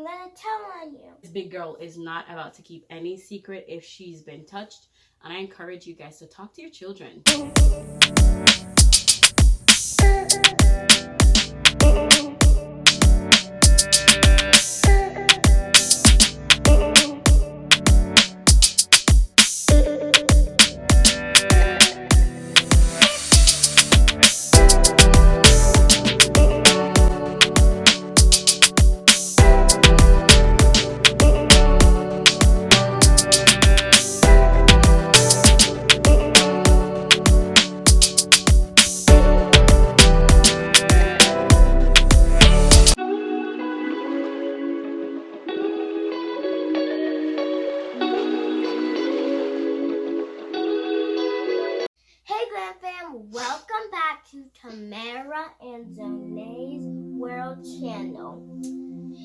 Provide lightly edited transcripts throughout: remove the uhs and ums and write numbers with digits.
I'm gonna tell on you. This big girl is not about to keep any secret if she's been touched, and I encourage you guys to talk to your children. Hey Grand Fam, welcome back to Tamara and Zonay's World Channel.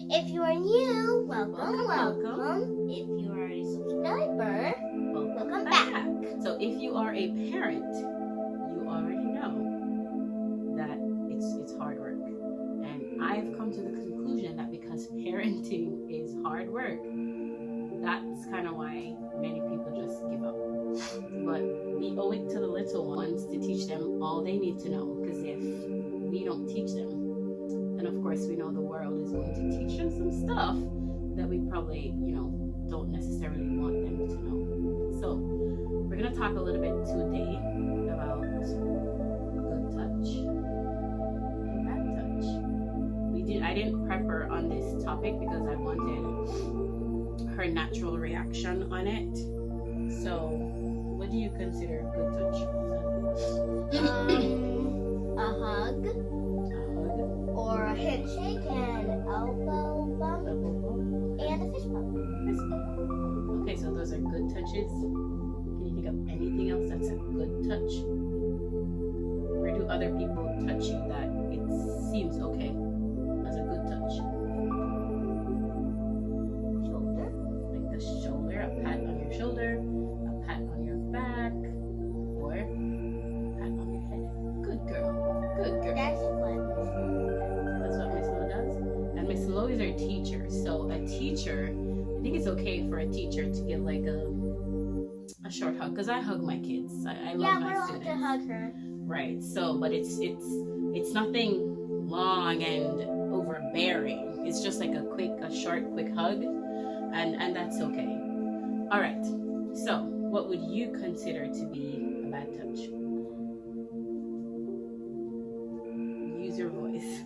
If you are new, welcome. If you are a subscriber, welcome back. So if you are a parent, you already know that it's hard work. And I've come to the conclusion that because parenting is hard work, that's kind of why many people just give up. But we owe it to the little ones to teach them all they need to know, because if we don't teach them, then of course we know the world is going to teach them some stuff that we probably, don't necessarily want them to know. So we're going to talk a little bit today about good touch and bad touch. I didn't prep her on this topic because I wanted her natural reaction on it. So what do you consider good touch? A hug, or a handshake, and elbow bump, and a fist bump. Okay, so those are good touches. Can you think of anything else that's a good touch? Where do other people touch you that it seems okay as a good touch? Shoulder. Like the shoulder, a pat on your shoulder, a pat on your back, or a pat on your head. Good girl. Good girl. That's what That's what Miss Lo does. And Miss Lo is our teacher. So a teacher, I think it's okay for a teacher to give like a short hug, because I hug my kids. I love my students. Yeah, we're allowed to hug her. Right. So, but it's nothing long and overbearing. It's just like a short, quick hug, and that's okay. All right. So, what would you consider to be a bad touch? Use your voice.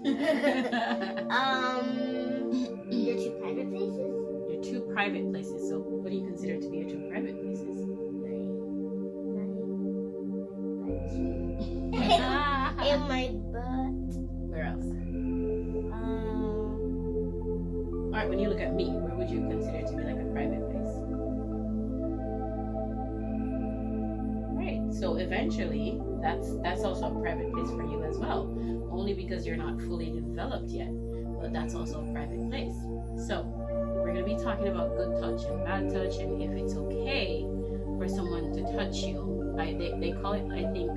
Your two private places. Your two private places. So, what do you consider to be your two private places? In my butt. Where else? All right. When you look at me, where would you consider to be like a private place? Right. So eventually, that's also a private place for you as well. Only because you're not fully developed yet, but that's also a private place. So we're gonna be talking about good touch and bad touch, and if it's okay for someone to touch you. They call it, I think,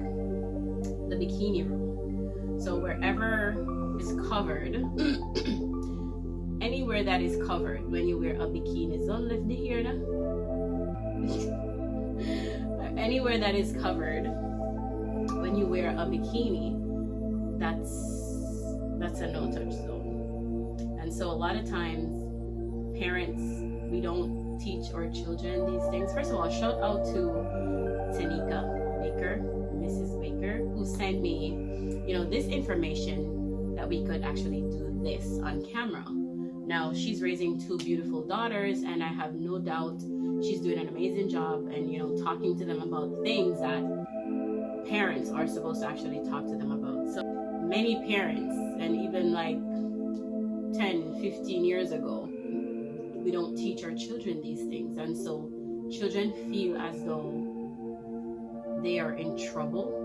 the bikini rule. So wherever is covered, anywhere that is covered when you wear a bikini, don't lift the hair now. Anywhere that is covered when you wear a bikini, that's a no touch zone. And so a lot of times parents, we don't teach our children these things. First of all, shout out to Tanika Baker, Mrs. Baker, who sent me, this information that we could actually do this on camera. Now, she's raising two beautiful daughters, and I have no doubt she's doing an amazing job and, talking to them about things that parents are supposed to actually talk to them about. So many parents, and even like 10, 15 years ago, we don't teach our children these things. And so children feel as though they are in trouble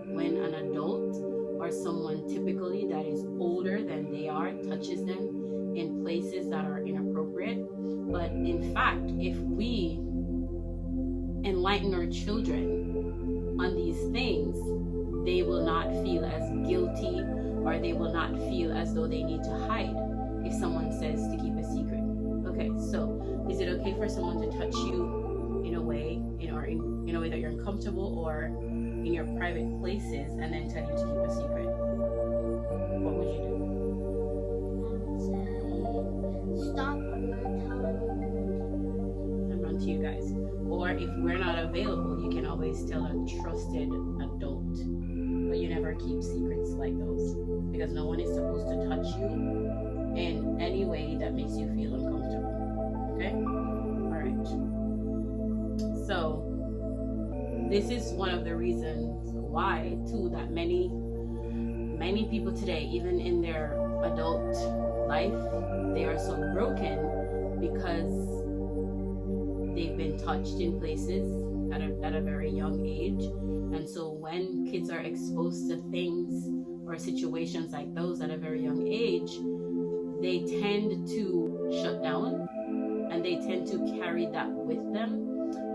when an adult or someone typically that is older than they are touches them in places that are inappropriate. But in fact, if we enlighten our children on these things, they will not feel as guilty, or they will not feel as though they need to hide if someone says to keep a secret. okay for someone to touch you in a way, or in a way that you're uncomfortable or in your private places, and then tell you to keep a secret? What would you do? Stop, I'm not telling you. And run to you guys. Or if we're not available, you can always tell a trusted adult. But you never keep secrets like those, because no one is supposed to touch you in any way that makes you feel uncomfortable. Okay? All right. So this is one of the reasons why, too, that many people today, even in their adult life, they are so broken because they've been touched in places at a very young age. And so when kids are exposed to things or situations like those at a very young age, they tend to shut down, and they tend to carry that with them.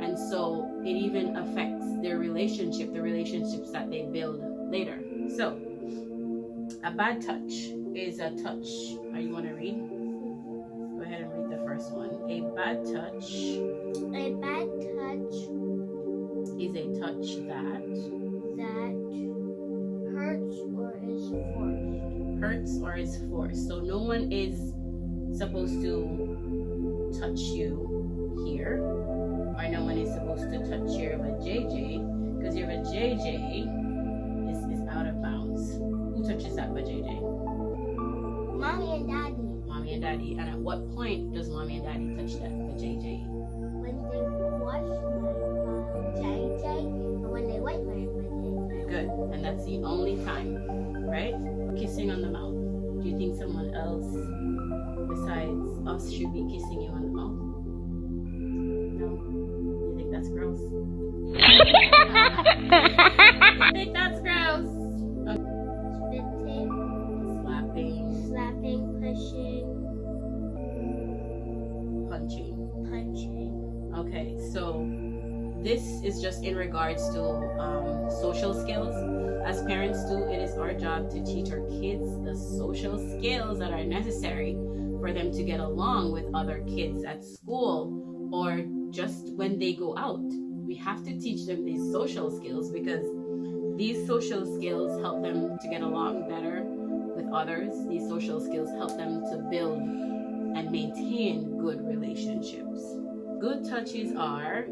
And so it even affects their relationships that they build later. So a bad touch is a touch. You want to read? Go ahead and read the first one. A bad touch is a touch that hurts or is forced. So no one is supposed to touch you here, or no one is supposed to touch your vajayjay, because your vajayjay is out of bounds. Who touches that vajayjay? Mommy and Daddy. Mommy and Daddy. And at what point does Mommy and Daddy touch that vajayjay? When they wash my JJ, and when they wipe my vajayjay. Good. And that's the only time, right? Kissing on the mouth. Do you think someone else besides us should be kissing you on the mouth? No. You think that's gross? You think that's gross? Spitting, slapping, pushing, punching. Okay, so this is just in regards to social skills. As parents too, it is our job to teach our kids the social skills that are necessary for them to get along with other kids at school, or just when they go out. We have to teach them these social skills, because these social skills help them to get along better with others. These social skills help them to build and maintain good relationships. Good touches are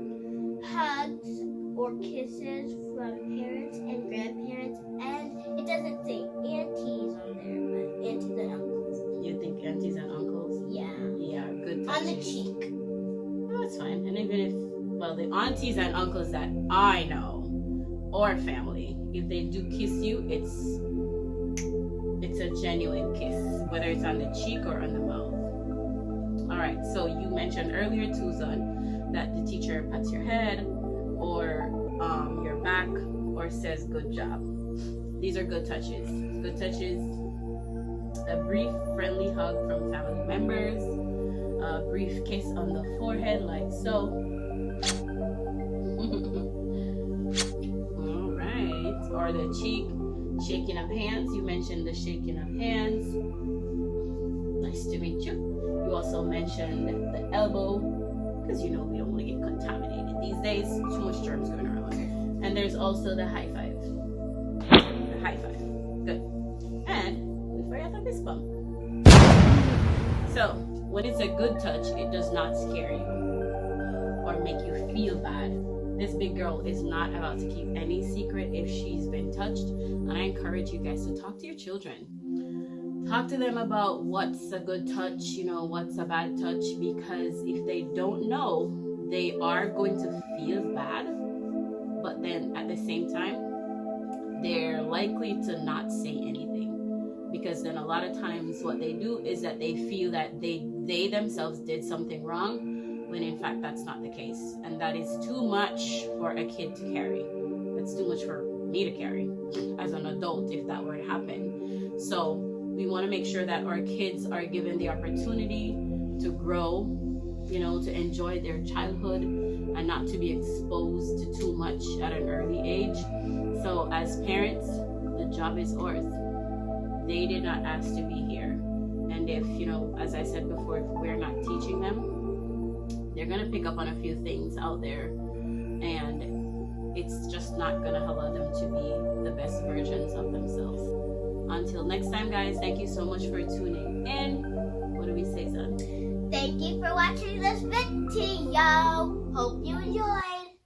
hugs or kisses from parents and grandparents, and it doesn't say aunties on there, but aunties and uncles. You think aunties and uncles? Yeah. Yeah, good touches. On the cheek. Oh, that's fine. And even if, well, the aunties and uncles that I know, or family, if they do kiss you, it's a genuine kiss, whether it's on the cheek or on the mouth. All right, so you mentioned earlier, Tuzan, that the teacher pats your head or your back or says good job. These are good touches. Good touches: a brief friendly hug from family members, a brief kiss on the forehead like so. All right, or the cheek, shaking of hands. You mentioned the shaking of hands. Nice to meet you. You also mentioned the elbow, because you know we don't want to get contaminated these days. Too much germs going around. And there's also the high five. The high five. Good. And we forgot the fist bump. So when it's a good touch, it does not scare you or make you feel bad. This big girl is not about to keep any secret if she's been touched. And I encourage you guys to talk to your children. Talk to them about what's a good touch, what's a bad touch, because if they don't know, they are going to feel bad, but then at the same time, they're likely to not say anything, because then a lot of times what they do is that they feel that they themselves did something wrong, when in fact that's not the case. And that is too much for a kid to carry. That's too much for me to carry as an adult if that were to happen. So we want to make sure that our kids are given the opportunity to grow, to enjoy their childhood and not to be exposed to too much at an early age. So as parents, the job is ours. They did not ask to be here. And if, as I said before, if we're not teaching them, they're going to pick up on a few things out there, and it's just not going to allow them to be the best versions of themselves. Until next time, guys, thank you so much for tuning in. What do we say, son? Thank you for watching this video. Hope you enjoyed.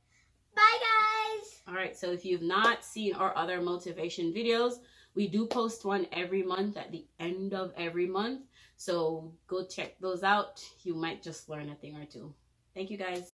Bye, guys. All right, so if you've not seen our other motivation videos, we do post one every month at the end of every month. So go check those out. You might just learn a thing or two. Thank you, guys.